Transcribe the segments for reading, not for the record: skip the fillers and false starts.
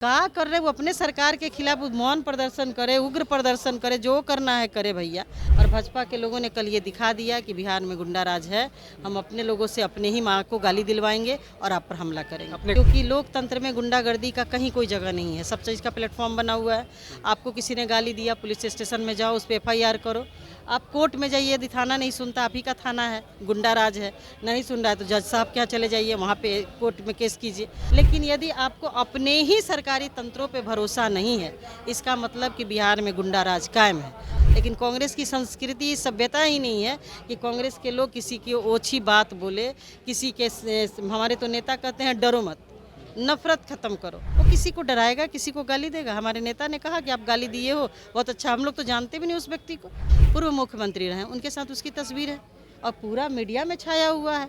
का कर रहे, वो अपने सरकार के खिलाफ मौन प्रदर्शन करे, उग्र प्रदर्शन करे, जो करना है करे भैया। और भाजपा के लोगों ने कल ये दिखा दिया कि बिहार में गुंडा राज है। हम अपने लोगों से अपने ही माँ को गाली दिलवाएंगे और आप पर हमला करेंगे, क्योंकि लोकतंत्र में गुंडागर्दी का कहीं कोई जगह नहीं है। सब चीज़ का प्लेटफॉर्म बना हुआ है। आपको किसी ने गाली दिया, पुलिस स्टेशन में जाओ, उस पर FIR करो। आप कोर्ट में जाइए, यदि थाना नहीं सुनता, आप ही का थाना है, गुंडा राज है, नहीं सुन रहा है तो जज साहब के यहाँ चले जाइए, वहाँ पे कोर्ट में केस कीजिए। लेकिन यदि आपको अपने ही सरकारी तंत्रों पे भरोसा नहीं है, इसका मतलब कि बिहार में गुंडा राज कायम है। लेकिन कांग्रेस की संस्कृति, सभ्यता ही नहीं है कि कांग्रेस के लोग किसी की ओछी बात बोले, किसी के हमारे तो नेता कहते हैं डरो मत, नफरत खत्म करो। वो किसी को डराएगा, किसी को गाली देगा? हमारे नेता ने कहा कि आप गाली दिए हो, बहुत अच्छा। हम लोग तो जानते भी नहीं उस व्यक्ति को। पूर्व मुख्यमंत्री रहे, उनके साथ उसकी तस्वीर है और पूरा मीडिया में छाया हुआ है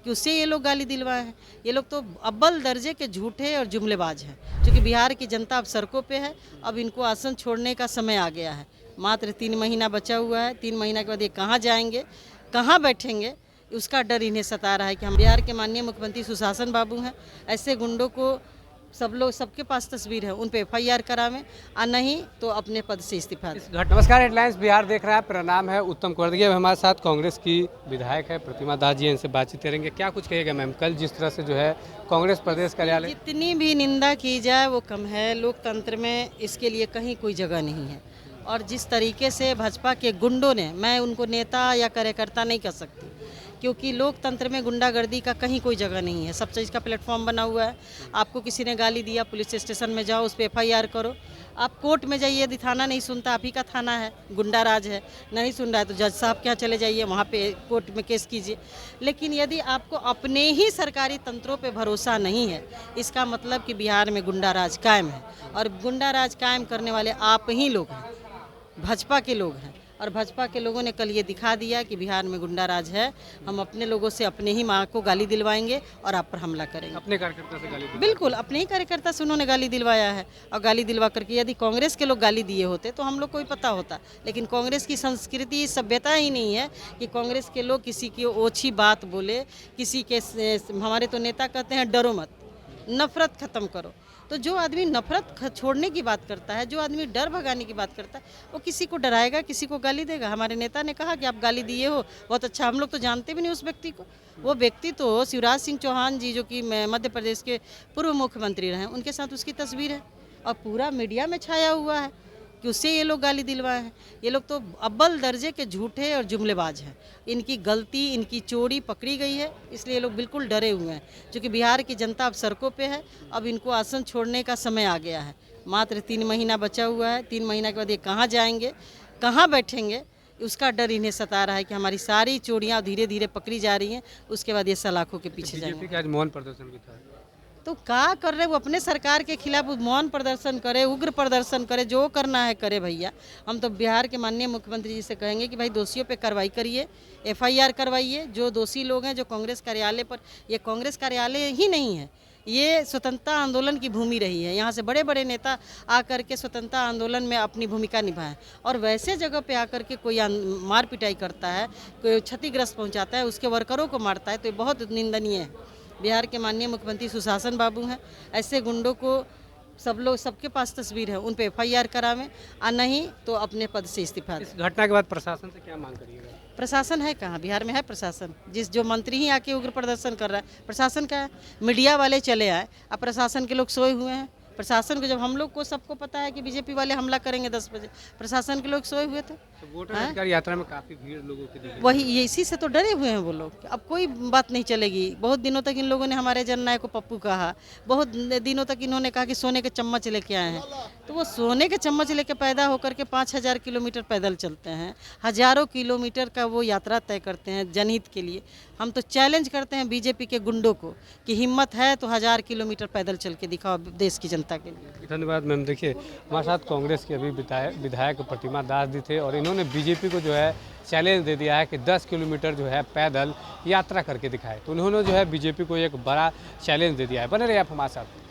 कि उससे ये लोग गाली दिलवाए हैं। ये लोग तो अव्वल दर्जे के झूठे और जुमलेबाज हैं। क्योंकि बिहार की जनता अब सड़कों पे है। अब इनको आसन छोड़ने का समय आ गया है। मात्र 3 महीना बचा हुआ है। 3 महीना के बाद ये कहाँ जाएंगे, कहाँ बैठेंगे, उसका डर इन्हें सता रहा है। कि हम बिहार के माननीय मुख्यमंत्री सुशासन बाबू हैं। ऐसे गुंडों को सब लोग, सबके पास तस्वीर है, उन पे FIR करावें और नहीं तो अपने पद से इस्तीफा दें। नमस्कार, हेडलाइंस बिहार देख रहा है। प्रणाम है उत्तम कुर्दिया हमारे साथ, कांग्रेस की विधायक है प्रतिमा दास जी, इनसे बातचीत करेंगे। क्या कुछ कहेगा मैम? कल जिस तरह से जो है कांग्रेस प्रदेश कार्यालय, जितनी भी निंदा की जाए वो कम है। लोकतंत्र में इसके लिए कहीं कोई जगह नहीं है। और जिस तरीके से भाजपा के गुंडों ने, मैं उनको नेता या कार्यकर्ता नहीं कह सकती, क्योंकि लोकतंत्र में गुंडागर्दी का कहीं कोई जगह नहीं है। सब चीज़ का प्लेटफॉर्म बना हुआ है। आपको किसी ने गाली दिया, पुलिस स्टेशन में जाओ, उस पर FIR करो। आप कोर्ट में जाइए, यदि थाना नहीं सुनता, आप ही का थाना है, गुंडा राज है, नहीं सुन रहा है तो जज साहब के यहाँ चले जाइए, वहाँ पे कोर्ट में केस कीजिए। लेकिन यदि आपको अपने ही सरकारी तंत्रों पे भरोसा नहीं है, इसका मतलब कि बिहार में गुंडा राज कायम है। और गुंडा राज कायम करने वाले आप ही लोग हैं, भाजपा के लोग हैं। और भाजपा के लोगों ने कल ये दिखा दिया कि बिहार में गुंडा राज है। हम अपने लोगों से अपने ही माँ को गाली दिलवाएंगे और आप पर हमला करेंगे। अपने कार्यकर्ता से गाली? बिल्कुल, अपने ही कार्यकर्ता से उन्होंने गाली दिलवाया है। और गाली दिलवा करके यदि कांग्रेस के लोग गाली दिए होते तो हम लोग को भी पता होता। लेकिन कांग्रेस की संस्कृति, सभ्यता ही नहीं है कि कांग्रेस के लोग किसी की ओछी बात बोले, किसी के हमारे तो नेता कहते हैं डरो मत, नफरत खत्म करो। तो जो आदमी नफरत छोड़ने की बात करता है, जो आदमी डर भगाने की बात करता है, वो किसी को डराएगा, किसी को गाली देगा? हमारे नेता ने कहा कि आप गाली दिए हो, बहुत अच्छा। हम लोग तो जानते भी नहीं उस व्यक्ति को। वो व्यक्ति तो शिवराज सिंह चौहान जी, जो कि मध्य प्रदेश के पूर्व मुख्यमंत्री रहे, उनके साथ उसकी तस्वीर है और पूरा मीडिया में छाया हुआ है कि उससे ये लोग गाली दिलवाए हैं। ये लोग तो अव्वल दर्जे के झूठे और जुमलेबाज हैं। इनकी गलती, इनकी चोरी पकड़ी गई है, इसलिए ये लोग बिल्कुल डरे हुए हैं। क्योंकि बिहार की जनता अब सड़कों पे है। अब इनको आसन छोड़ने का समय आ गया है। मात्र 3 महीना बचा हुआ है। 3 महीना के बाद ये कहाँ जाएंगे, कहाँ बैठेंगे, उसका डर इन्हें सता रहा है कि हमारी सारी चोरियाँ धीरे धीरे पकड़ी जा रही हैं। उसके बाद ये सलाखों के पीछे जाएंगे। आज मौन प्रदर्शन भी था, तो का कर रहे, वो अपने सरकार के खिलाफ मौन प्रदर्शन करे, उग्र प्रदर्शन करे, जो करना है करे भैया। हम तो बिहार के माननीय मुख्यमंत्री जी से कहेंगे कि भाई दोषियों पे कार्रवाई करिए, FIR करवाइए। जो दोषी लोग हैं, जो कांग्रेस कार्यालय पर, ये कांग्रेस कार्यालय ही नहीं है, ये स्वतंत्रता आंदोलन की भूमि रही है। यहाँ से बड़े बड़े नेता आकर के स्वतंत्रता आंदोलन में अपनी भूमिका निभाएं। और वैसे जगह पे आकर के कोई मार पिटाई करता है, कोई क्षतिग्रस्त पहुँचाता है, उसके वर्करों को मारता है, तो ये बहुत निंदनीय है। बिहार के माननीय मुख्यमंत्री सुशासन बाबू हैं। ऐसे गुंडों को सब लोग, सबके पास तस्वीर है, उन पे FIR करावें और नहीं तो अपने पद से इस्तीफा दें। इस घटना के बाद प्रशासन से क्या मांग करिएगा? प्रशासन है कहाँ? बिहार में है प्रशासन? जो मंत्री ही आके उग्र प्रदर्शन कर रहा है, प्रशासन का है? मीडिया वाले चले आए, अब प्रशासन के लोग सोए हुए हैं। प्रशासन को, जब हम लोग को सबको पता है कि BJP वाले हमला करेंगे 10 बजे, प्रशासन के लोग सोए हुए थे। तो वोटर अधिकार यात्रा में काफी भीड़ लोगों की दिखी। वही, ये इसी से तो डरे हुए हैं वो लोग। अब कोई बात नहीं चलेगी। बहुत दिनों तक इन लोगों ने हमारे जननायक को पप्पू कहा। बहुत दिनों तक इन्होंने कहा कि सोने के चम्मच लेके आए हैं। तो वो सोने के चम्मच लेके पैदा होकर के 5000 किलोमीटर पैदल चलते हैं, हजारों किलोमीटर का वो यात्रा तय करते हैं जनहित के लिए। हम तो चैलेंज करते हैं BJP के गुंडों को कि हिम्मत है तो 1000 किलोमीटर पैदल चल के दिखाओ देश की जनता के लिए। धन्यवाद मैम। देखिए, हमारे साथ कांग्रेस के अभी विधायक प्रतिमा दास जी थे और इन्होंने BJP को जो है चैलेंज दे दिया है कि 10 किलोमीटर जो है पैदल यात्रा करके दिखाए। तो उन्होंने जो है BJP को एक बड़ा चैलेंज दे दिया है। बने रहिए आप हमारे साथ।